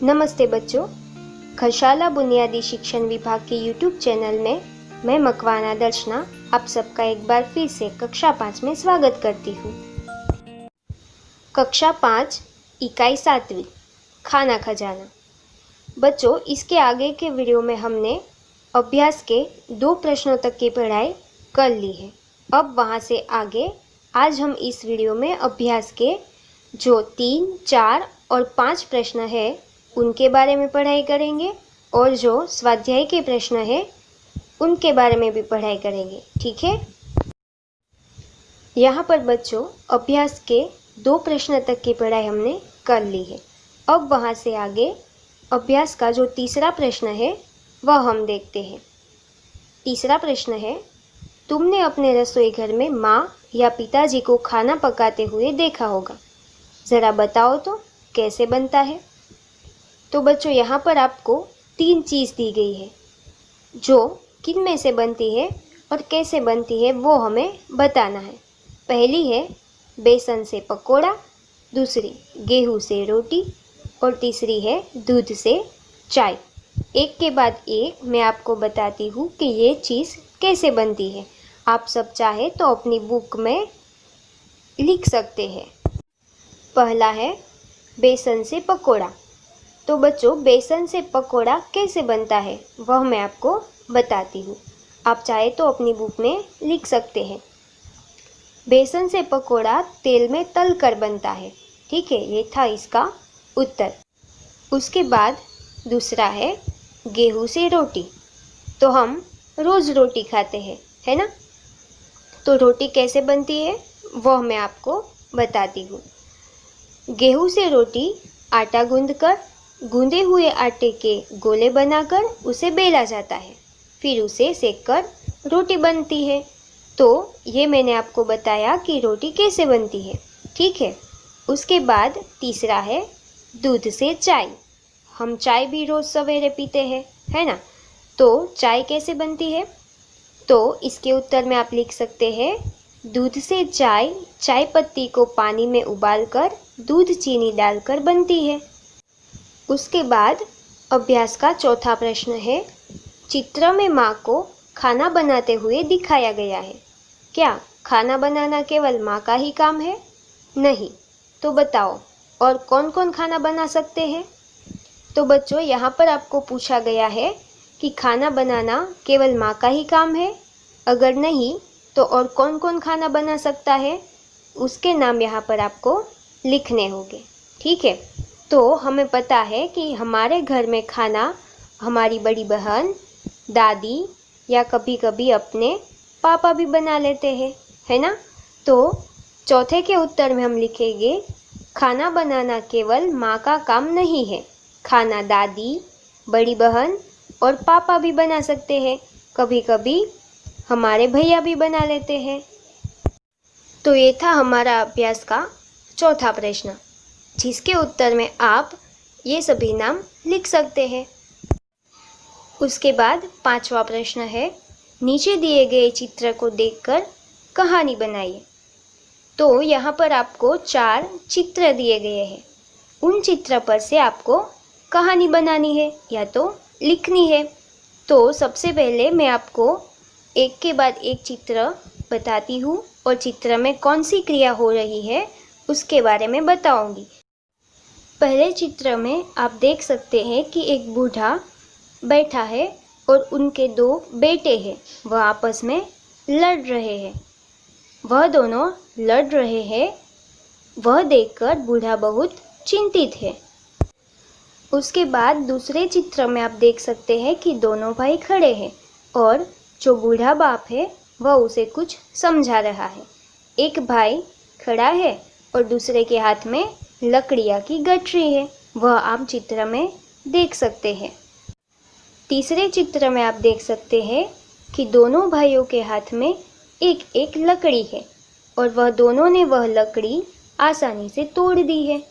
नमस्ते बच्चों, खरशाला बुनियादी शिक्षण विभाग के YouTube चैनल में मैं मकवाना दर्शना आप सबका एक बार फिर से कक्षा 5 में स्वागत करती हूँ। कक्षा 5 इकाई 7वीं खाना खजाना। बच्चों, इसके आगे के वीडियो में हमने अभ्यास के 2 प्रश्नों तक की पढ़ाई कर ली है। अब वहाँ से आगे आज हम इस वीडियो में अभ्यास के जो 3, 4 और 5 प्रश्न है उनके बारे में पढ़ाई करेंगे और जो स्वाध्याय के प्रश्न है उनके बारे में भी पढ़ाई करेंगे। ठीक है। यहाँ पर बच्चों अभ्यास के 2 प्रश्न तक की पढ़ाई हमने कर ली है। अब वहाँ से आगे अभ्यास का जो तीसरा प्रश्न है वह हम देखते हैं। तीसरा प्रश्न है, तुमने अपने रसोई घर में माँ या पिताजी को खाना पकाते हुए देखा होगा, ज़रा बताओ तो कैसे बनता है। तो बच्चों यहाँ पर आपको 3 चीज़ दी गई है जो किन में से बनती है और कैसे बनती है वो हमें बताना है। पहली है बेसन से पकोड़ा, दूसरी गेहूं से रोटी और तीसरी है दूध से चाय। एक के बाद एक मैं आपको बताती हूँ कि ये चीज़ कैसे बनती है। आप सब चाहे तो अपनी बुक में लिख सकते हैं। पहला है बेसन से पकोड़ा। तो बच्चों बेसन से पकोड़ा कैसे बनता है वह मैं आपको बताती हूँ। आप चाहे तो अपनी बुक में लिख सकते हैं। बेसन से पकोड़ा तेल में तल कर बनता है। ठीक है, ये था इसका उत्तर। उसके बाद दूसरा है गेहूं से रोटी। तो हम रोज़ रोटी खाते हैं, है ना। तो रोटी कैसे बनती है वह मैं आपको बताती हूँ। गेहूं से रोटी आटा गूंदकर गूंदे हुए आटे के गोले बनाकर उसे बेला जाता है, फिर उसे सेककर रोटी बनती है। तो ये मैंने आपको बताया कि रोटी कैसे बनती है। ठीक है। उसके बाद तीसरा है दूध से चाय। हम चाय भी रोज़ सवेरे पीते हैं, है ना। तो चाय कैसे बनती है, तो इसके उत्तर में आप लिख सकते हैं दूध से चाय, चाय पत्ती को पानी में उबालकर दूध चीनी डालकर बनती है। उसके बाद अभ्यास का चौथा प्रश्न है, चित्र में माँ को खाना बनाते हुए दिखाया गया है। क्या खाना बनाना केवल माँ का ही काम है? नहीं। तो बताओ और कौन कौन खाना बना सकते हैं। तो बच्चों यहाँ पर आपको पूछा गया है कि खाना बनाना केवल माँ का ही काम है। अगर नहीं तो और कौन कौन खाना बना सकता है, उसके नाम यहाँ पर आपको लिखने होंगे। ठीक है। तो हमें पता है कि हमारे घर में खाना हमारी बड़ी बहन, दादी या कभी कभी अपने पापा भी बना लेते हैं, है ना। तो चौथे के उत्तर में हम लिखेंगे खाना बनाना केवल माँ का काम नहीं है, खाना दादी, बड़ी बहन और पापा भी बना सकते हैं, कभी कभी हमारे भैया भी बना लेते हैं। तो ये था हमारा अभ्यास का चौथा प्रश्न, जिसके उत्तर में आप ये सभी नाम लिख सकते हैं। उसके बाद 5वां प्रश्न है, नीचे दिए गए चित्र को देखकर कहानी बनाइए। तो यहाँ पर आपको 4 चित्र दिए गए हैं। उन चित्र पर से आपको कहानी बनानी है या तो लिखनी है। तो सबसे पहले मैं आपको एक के बाद एक चित्र बताती हूँ और चित्र में कौन सी क्रिया हो रही है उसके बारे में बताऊंगी। पहले चित्र में आप देख सकते हैं कि एक बूढ़ा बैठा है और उनके 2 बेटे हैं, वह आपस में लड़ रहे हैं। वह दोनों लड़ रहे हैं, वह देखकर बूढ़ा बहुत चिंतित है। उसके बाद दूसरे चित्र में आप देख सकते हैं कि दोनों भाई खड़े हैं और जो बूढ़ा बाप है वह उसे कुछ समझा रहा है। एक भाई खड़ा है और दूसरे के हाथ में लकड़ियाँ की गठरी है, वह आप चित्र में देख सकते हैं। तीसरे चित्र में आप देख सकते हैं कि दोनों भाइयों के हाथ में एक एक लकड़ी है और वह दोनों ने वह लकड़ी आसानी से तोड़ दी है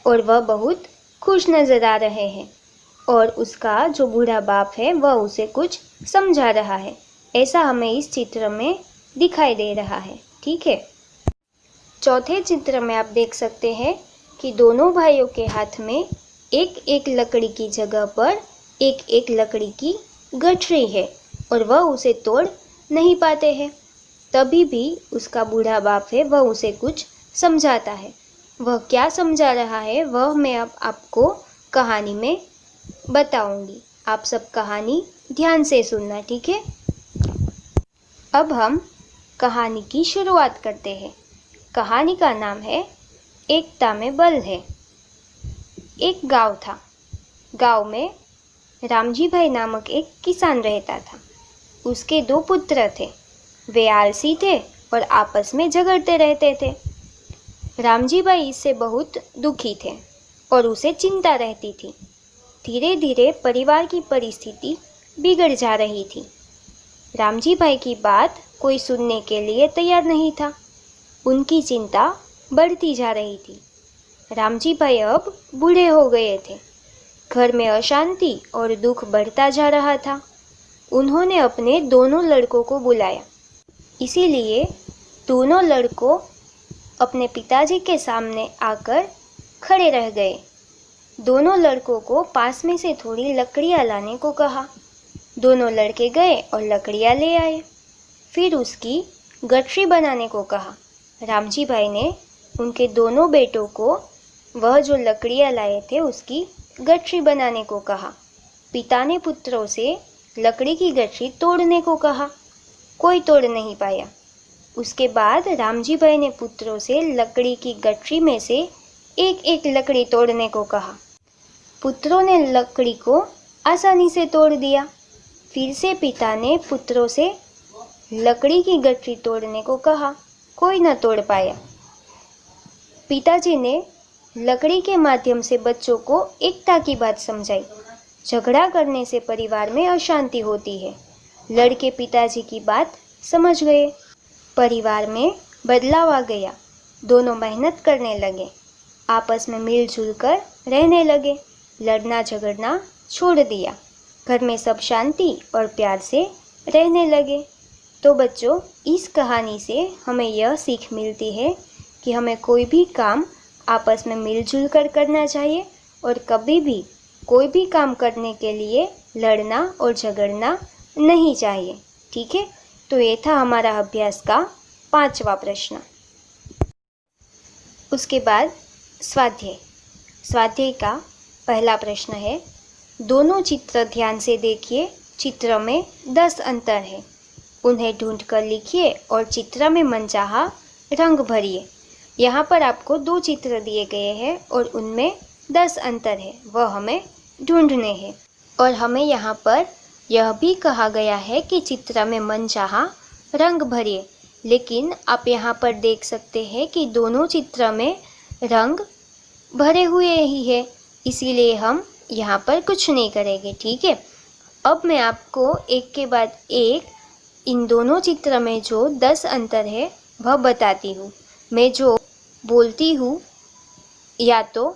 और वह बहुत खुश नज़र आ रहे हैं। और उसका जो बूढ़ा बाप है वह उसे कुछ समझा रहा है। ऐसा हमें इस चित्र में दिखाई दे रहा है। ठीक है। चौथे चित्र में आप देख सकते हैं कि दोनों भाइयों के हाथ में एक एक लकड़ी की जगह पर एक एक लकड़ी की गठरी है और वह उसे तोड़ नहीं पाते हैं। तभी भी उसका बूढ़ा बाप है वह उसे कुछ समझाता है। वह क्या समझा रहा है वह मैं अब आपको कहानी में बताऊंगी। आप सब कहानी ध्यान से सुनना। ठीक है। अब हम कहानी की शुरुआत करते हैं। कहानी का नाम है एकता में बल है। एक गांव था। गांव में रामजी भाई नामक एक किसान रहता था। उसके 2 पुत्र थे। वे आलसी थे और आपस में झगड़ते रहते थे। रामजी भाई इससे बहुत दुखी थे और उसे चिंता रहती थी। धीरे धीरे परिवार की परिस्थिति बिगड़ जा रही थी। रामजी भाई की बात कोई सुनने के लिए तैयार नहीं था। उनकी चिंता बढ़ती जा रही थी। रामजी भाई अब बूढ़े हो गए थे। घर में अशांति और दुख बढ़ता जा रहा था। उन्होंने अपने दोनों लड़कों को बुलाया। इसीलिए दोनों लड़कों अपने पिताजी के सामने आकर खड़े रह गए। दोनों लड़कों को पास में से थोड़ी लकड़ियाँ लाने को कहा। दोनों लड़के गए और लकड़ियाँ ले आए। फिर उसकी गठरी बनाने को कहा। रामजी भाई ने उनके दोनों बेटों को वह जो लकड़ियाँ लाए थे उसकी गठरी बनाने को कहा। पिता ने पुत्रों से लकड़ी की गठरी तोड़ने को कहा। कोई तोड़ नहीं पाया। उसके बाद रामजी भाई ने पुत्रों से लकड़ी की गठरी में से एक एक लकड़ी तोड़ने को कहा। पुत्रों ने लकड़ी को आसानी से तोड़ दिया। फिर से पिता ने पुत्रों से लकड़ी की गठरी तोड़ने को कहा। कोई न तोड़ पाया। पिताजी ने लकड़ी के माध्यम से बच्चों को एकता की बात समझाई। झगड़ा करने से परिवार में अशांति होती है। लड़के पिताजी की बात समझ गए। परिवार में बदलाव आ गया। दोनों मेहनत करने लगे। आपस में मिलजुल कर रहने लगे। लड़ना झगड़ना छोड़ दिया। घर में सब शांति और प्यार से रहने लगे। तो बच्चों, इस कहानी से हमें यह सीख मिलती है कि हमें कोई भी काम आपस में मिलजुल कर करना चाहिए और कभी भी कोई भी काम करने के लिए लड़ना और झगड़ना नहीं चाहिए। ठीक है। तो ये था हमारा अभ्यास का 5वां प्रश्न। उसके बाद स्वाध्याय। स्वाध्याय का पहला प्रश्न है, दोनों चित्र ध्यान से देखिए। चित्र में 10 अंतर है। उन्हें ढूंढकर लिखिए और चित्र में मनचाहा रंग भरिए। यहाँ पर आपको 2 चित्र दिए गए हैं और उनमें 10 अंतर है, वह हमें ढूंढने हैं। और हमें यहाँ पर यह भी कहा गया है कि चित्र में मनचाहा रंग भरिए। लेकिन आप यहाँ पर देख सकते हैं कि दोनों चित्र में रंग भरे हुए ही है, इसीलिए हम यहाँ पर कुछ नहीं करेंगे। ठीक है। अब मैं आपको एक के बाद एक इन दोनों चित्र में जो 10 अंतर है वह बताती हूँ। मैं जो बोलती हूँ या तो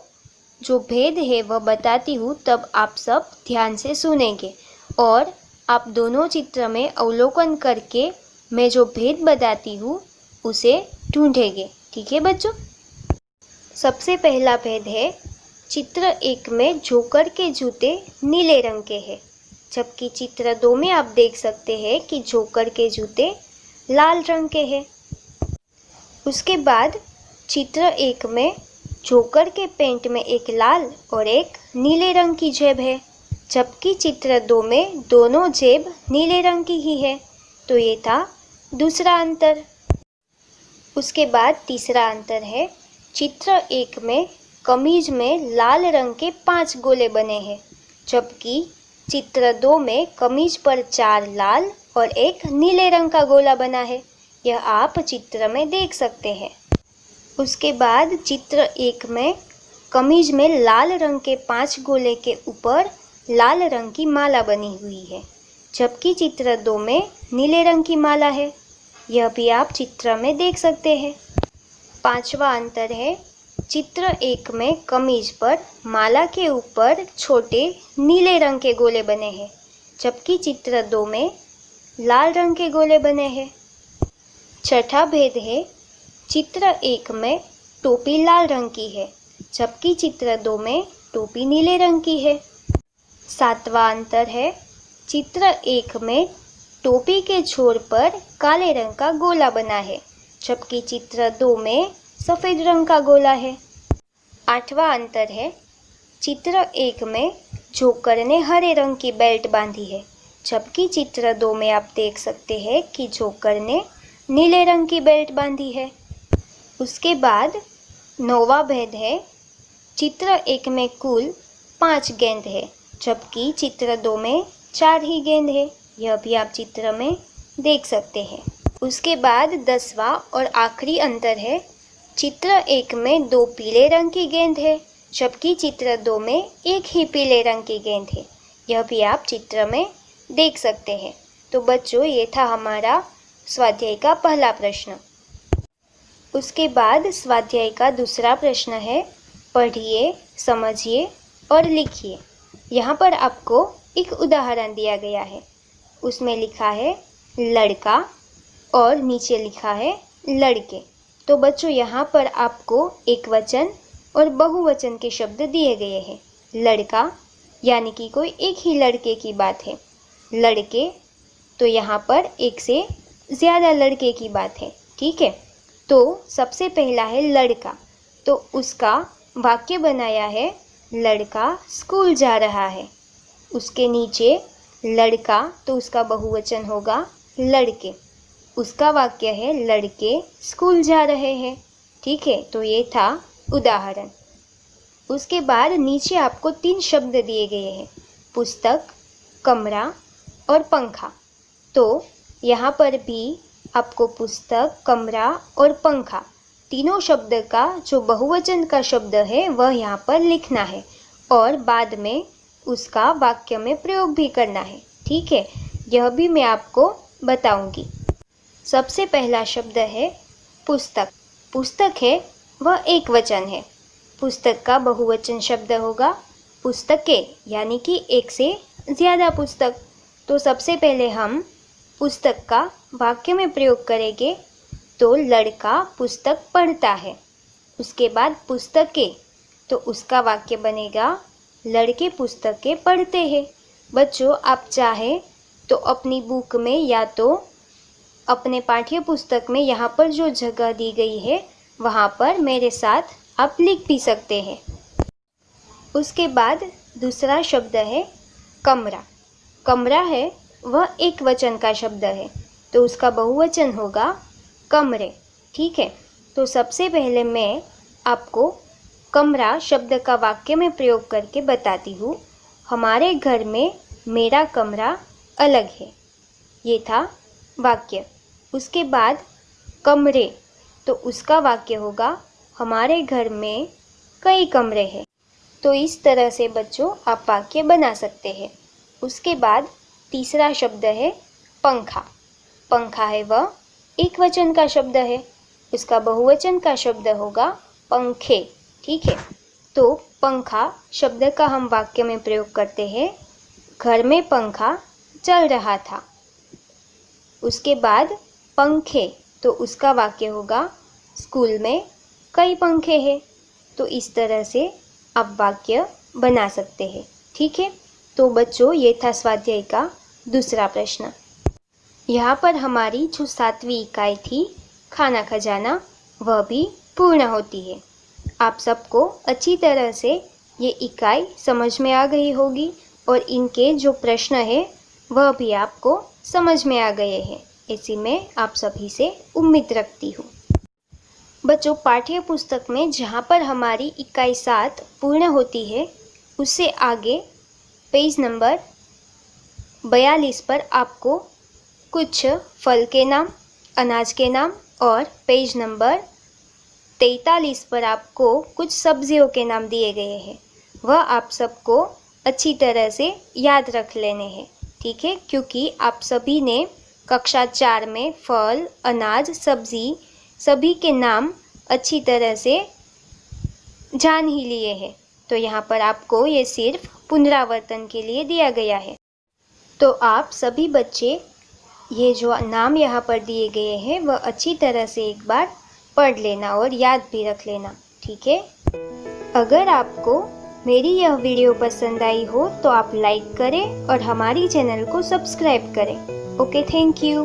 जो भेद है वह बताती हूँ, तब आप सब ध्यान से सुनेंगे और आप दोनों चित्र में अवलोकन करके मैं जो भेद बताती हूँ उसे ढूंढेंगे। ठीक है बच्चों। सबसे पहला भेद है, चित्र 1 में जोकर के जूते नीले रंग के हैं, जबकि चित्र 2 में आप देख सकते हैं कि जोकर के जूते लाल रंग के हैं। उसके बाद चित्र 1 में जोकर के पैंट में एक लाल और एक नीले रंग की जेब है, जबकि चित्र 2 में दोनों जेब नीले रंग की ही है। तो ये था दूसरा अंतर। उसके बाद तीसरा अंतर है, चित्र 1 में कमीज में लाल रंग के 5 गोले बने हैं, जबकि चित्र 2 में कमीज पर 4 लाल और एक नीले रंग का गोला बना है। यह आप चित्र में देख सकते हैं। उसके बाद चित्र 1 में कमीज में लाल रंग के 5 गोले के ऊपर लाल रंग की माला बनी हुई है, जबकि चित्र 2 में नीले रंग की माला है। यह भी आप चित्र में देख सकते हैं। 5वां अंतर है, चित्र 1 में कमीज पर माला के ऊपर छोटे नीले रंग के गोले बने हैं, जबकि चित्र 2 में लाल रंग के गोले बने हैं। छठा भेद है, चित्र 1 में टोपी लाल रंग की है, जबकि चित्र 2 में टोपी नीले रंग की है। सातवां अंतर है, चित्र 1 में टोपी के छोर पर काले रंग का गोला बना है, जबकि चित्र 2 में सफ़ेद रंग का गोला है। आठवां अंतर है, चित्र 1 में जोकर ने हरे रंग की बेल्ट बांधी है, जबकि चित्र 2 में आप देख सकते हैं कि जोकर ने नीले रंग की बेल्ट बांधी है। उसके बाद 9वां भेद है, चित्र 1 में कुल 5 गेंद है, जबकि चित्र 2 में 4 ही गेंद है। यह भी आप चित्र में देख सकते हैं। उसके बाद 10वां और आखिरी अंतर है, चित्र 1 में 2 पीले रंग की गेंद है, जबकि चित्र 2 में 1 ही पीले रंग की गेंद है। यह भी आप चित्र में देख सकते हैं। तो बच्चों, ये था हमारा स्वाध्याय का पहला प्रश्न। उसके बाद स्वाध्याय का दूसरा प्रश्न है, पढ़िए, समझिए और लिखिए। यहाँ पर आपको एक उदाहरण दिया गया है। उसमें लिखा है लड़का और नीचे लिखा है लड़के। तो बच्चों, यहाँ पर आपको एक वचन और बहुवचन के शब्द दिए गए हैं। लड़का यानी कि कोई एक ही लड़के की बात है। लड़के तो यहाँ पर एक से ज़्यादा लड़के की बात है। ठीक है, तो सबसे पहला है लड़का, तो उसका वाक्य बनाया है लड़का स्कूल जा रहा है। उसके नीचे लड़का तो उसका बहुवचन होगा लड़के। उसका वाक्य है लड़के स्कूल जा रहे हैं। ठीक है, तो ये था उदाहरण। उसके बाद नीचे आपको 3 शब्द दिए गए हैं, पुस्तक, कमरा और पंखा। तो यहाँ पर भी आपको पुस्तक, कमरा और पंखा तीनों शब्द का जो बहुवचन का शब्द है वह यहाँ पर लिखना है और बाद में उसका वाक्य में प्रयोग भी करना है। ठीक है, यह भी मैं आपको बताऊंगी। सबसे पहला शब्द है पुस्तक। पुस्तक है वह एक वचन है। पुस्तक का बहुवचन शब्द होगा पुस्तकें, यानी कि एक से ज़्यादा पुस्तक। तो सबसे पहले हम पुस्तक का वाक्य में प्रयोग करेंगे। तो लड़का पुस्तक पढ़ता है। उसके बाद पुस्तकें, तो उसका वाक्य बनेगा लड़के पुस्तकें पढ़ते हैं। बच्चों, आप चाहें तो अपनी बुक में या तो अपने पाठ्य पुस्तक में यहाँ पर जो जगह दी गई है वहाँ पर मेरे साथ आप लिख भी सकते हैं। उसके बाद दूसरा शब्द है कमरा। कमरा है वह एक वचन का शब्द है, तो उसका बहुवचन होगा कमरे। ठीक है, तो सबसे पहले मैं आपको कमरा शब्द का वाक्य में प्रयोग करके बताती हूँ। हमारे घर में मेरा कमरा अलग है। ये था वाक्य। उसके बाद कमरे, तो उसका वाक्य होगा हमारे घर में कई कमरे हैं। तो इस तरह से बच्चों आप वाक्य बना सकते हैं। उसके बाद तीसरा शब्द है पंखा। पंखा है वह एक वचन का शब्द है। उसका बहुवचन का शब्द होगा पंखे। ठीक है, तो पंखा शब्द का हम वाक्य में प्रयोग करते हैं, घर में पंखा चल रहा था। उसके बाद पंखे, तो उसका वाक्य होगा स्कूल में कई पंखे हैं। तो इस तरह से आप वाक्य बना सकते हैं। ठीक है, तो बच्चों, ये था स्वाध्याय का दूसरा प्रश्न। यहाँ पर हमारी जो 7वीं इकाई थी खाना खजाना, वह भी पूर्ण होती है। आप सबको अच्छी तरह से ये इकाई समझ में आ गई होगी और इनके जो प्रश्न है वह भी आपको समझ में आ गए हैं, ऐसी मैं आप सभी से उम्मीद रखती हूँ। बच्चों, पाठ्य पुस्तक में जहाँ पर हमारी इकाई 7 पूर्ण होती है, उससे आगे पेज नंबर 42 पर आपको कुछ फल के नाम, अनाज के नाम और पेज नंबर 43 पर आपको कुछ सब्जियों के नाम दिए गए हैं। वह आप सबको अच्छी तरह से याद रख लेने हैं। ठीक है, क्योंकि आप सभी ने कक्षा 4 में फल, अनाज, सब्जी सभी के नाम अच्छी तरह से जान ही लिए हैं। तो यहाँ पर आपको ये सिर्फ पुनरावर्तन के लिए दिया गया है। तो आप सभी बच्चे ये जो नाम यहाँ पर दिए गए हैं वह अच्छी तरह से एक बार पढ़ लेना और याद भी रख लेना, ठीक है। अगर आपको मेरी यह वीडियो पसंद आई हो तो आप लाइक करें और हमारी चैनल को सब्सक्राइब करें। Okay, thank you.